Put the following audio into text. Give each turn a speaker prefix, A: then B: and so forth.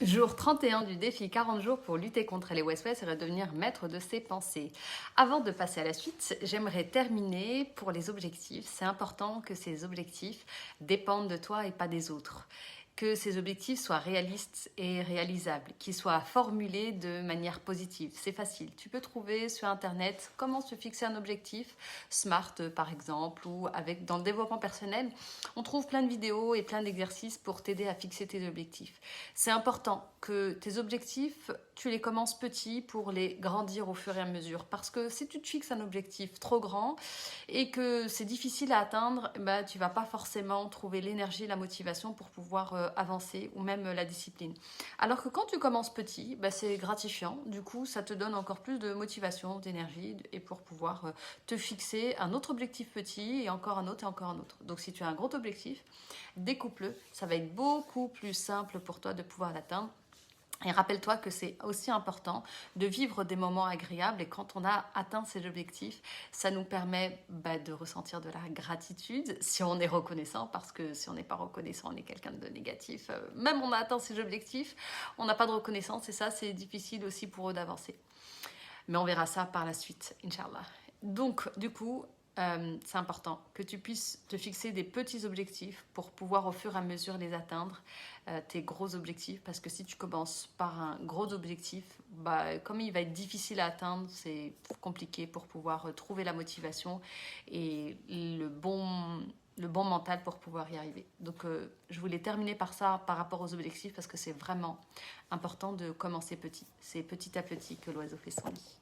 A: Jour 31 du défi 40 jours pour lutter contre les West-West et redevenir maître de ses pensées. Avant de passer à la suite, j'aimerais terminer pour les objectifs. C'est important que ces objectifs dépendent de toi et pas des autres. Que ces objectifs soient réalistes et réalisables, qu'ils soient formulés de manière positive. C'est facile. Tu peux trouver sur Internet comment se fixer un objectif, SMART par exemple, ou dans le développement personnel, on trouve plein de vidéos et plein d'exercices pour t'aider à fixer tes objectifs. C'est important que tes objectifs, tu les commences petits pour les grandir au fur et à mesure. Parce que si tu te fixes un objectif trop grand et que c'est difficile à atteindre, bah, tu ne vas pas forcément trouver l'énergie, la motivation pour pouvoir avancer ou même la discipline. Alors que quand tu commences petit, bah, c'est gratifiant. Du coup, ça te donne encore plus de motivation, d'énergie et pour pouvoir te fixer un autre objectif petit et encore un autre et encore un autre. Donc si tu as un gros objectif, découpe-le. Ça va être beaucoup plus simple pour toi de pouvoir l'atteindre. Et rappelle-toi que c'est aussi important de vivre des moments agréables et quand on a atteint ces objectifs, ça nous permet de ressentir de la gratitude si on est reconnaissant, parce que si on n'est pas reconnaissant, on est quelqu'un de négatif. Même on a atteint ces objectifs, on n'a pas de reconnaissance et ça c'est difficile aussi pour eux d'avancer. Mais on verra ça par la suite, Inch'Allah. Donc du coup, c'est important que tu puisses te fixer des petits objectifs pour pouvoir au fur et à mesure les atteindre, tes gros objectifs, parce que si tu commences par un gros objectif, comme il va être difficile à atteindre, c'est compliqué pour pouvoir trouver la motivation et le bon mental pour pouvoir y arriver. Donc je voulais terminer par ça par rapport aux objectifs parce que c'est vraiment important de commencer petit. C'est petit à petit que l'oiseau fait son nid.